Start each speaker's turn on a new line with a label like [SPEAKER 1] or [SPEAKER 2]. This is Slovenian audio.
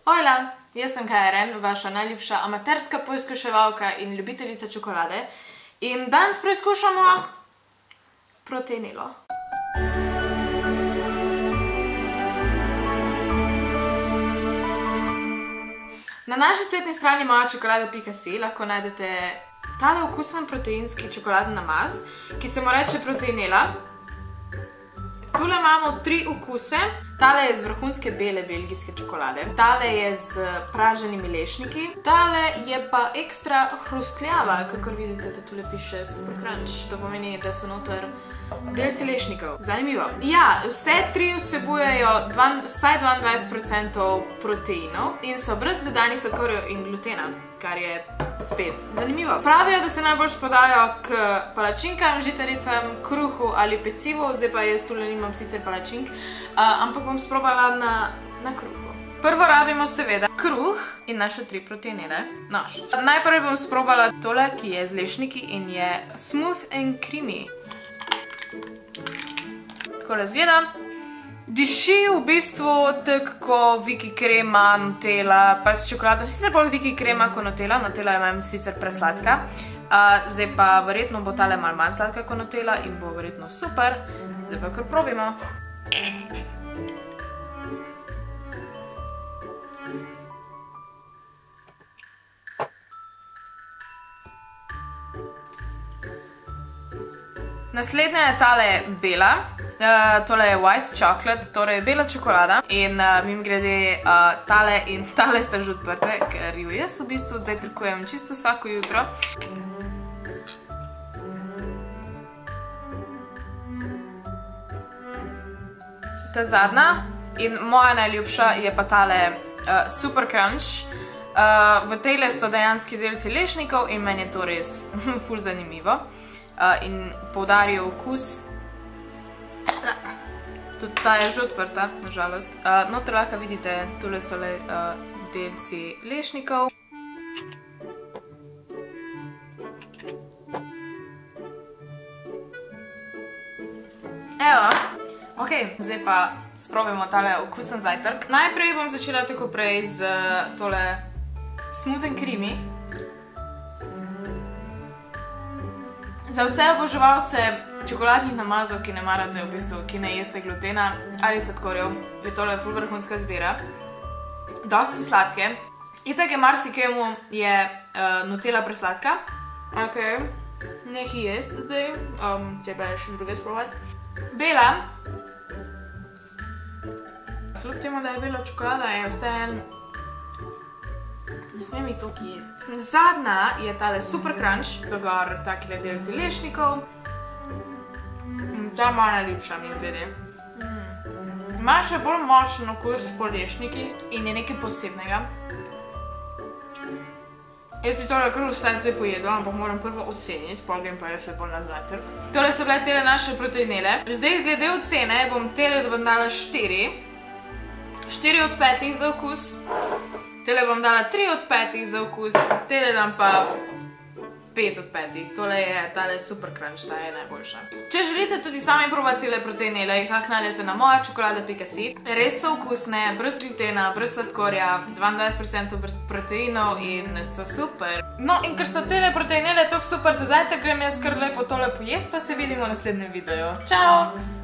[SPEAKER 1] Hojla, jaz sem Karen, vaša najljubša amaterska poizkuševalka in ljubiteljica čokolade. In danes preizkušamo proteinilo. Na naši spletni strani mojačokolada.si lahko najdete tale okusen proteinski čokoladni namaz, ki se mu reče proteinela. Tule imamo 3 okuse. Tale je z vrhunske bele belgijske čokolade. Tale je z praženimi lešniki. Tale je pa ekstra hrustljava, kakor vidite, da tule piše Super Crunch. To pomeni, da so noter delci lešnikov. Zanimivo. Ja, vse 3 vsebujejo vsaj 22% proteinov in so brez dodanih sladkorjev in glutena, kar je spet zanimivo. Pravijo, da se najbolj podajo k palačinkam, žitaricam, kruhu ali pecivu. Zdaj pa jaz tule nimam sicer palačink, ampak bom sprobala na kruhu. Prvo rabimo seveda kruh in naše 3 proteinile. Najprej bom sprobala tole, ki je z lešniki in je smooth and creamy. Takole zgleda. Diši v bistvu tako Vicky krema, Nutella, pa s čokolado. Sicer bolj Vicky krema kot Nutella. Nutella je sicer presladka. Zdaj pa verjetno bo tale malo manj sladka kot Nutella in bo verjetno super. Zdaj pa kar probimo. Naslednja je tale bela. Tole je white chocolate, torej bela čokolada in mimogrede tale in tale sta že odprte, ker jo jaz v bistvu zajtrkujem čisto vsako jutro. Ta zadnja in moja najljubša je pa tale Super Crunch. V tejle so dejanski delci lešnikov in meni je to res ful zanimivo in poudarjajo okus. Tudi ta je že odprta, nažalost. Noter lahko vidite, tule so le delci lešnikov. Evo, ok, zdaj pa sprobajmo tale okusen zajtrk. Najprej bom začela tako prej z tole smooth and creamy. Za vse oboževalce čokoladnih namazov, ki ne marate, v bistvu, ki ne jeste glutena ali sladkorjev, je tole ful vrhunska izbira. Dosti sladke. Itak je marsikemu je Nutella presladka. Ok, nekaj jest zdaj, treba je še druge sprobati. Bela. Kljub temu, da je bela čokolada, je vseeno ne smem jih toliko jest. Zadnja je tale Super Crunch, so gor takile delci lešnikov. Ta je moja najljubša, mimogrede. Ima še bolj močen okus po lešnikih in je nekaj posebnega. Jaz bi tole kar vse zdaj pojedla, ampak moram prvo oceniti, potem grem pa jaz se bolj na zajtrk. Tole so bile tele naše proteinele. Zdaj glede ocene bom tele dala 4. 4 od 5 za okus. Tele bom dala 3 od 5 za okus, tele dam pa 5 od 5. Tole je tale Super Crunch, ta je najboljša. Če želite tudi sami probati tele proteinele, jih lahko najdete na mojačokolada.si. Res so okusne, brez glutena, brez sladkorja, 22% proteinov in so super. No in ker so tele proteinele toliko super za zajtrk, grem jaz kar lepo tole pojest, pa se vidimo v naslednjem videu. Čau!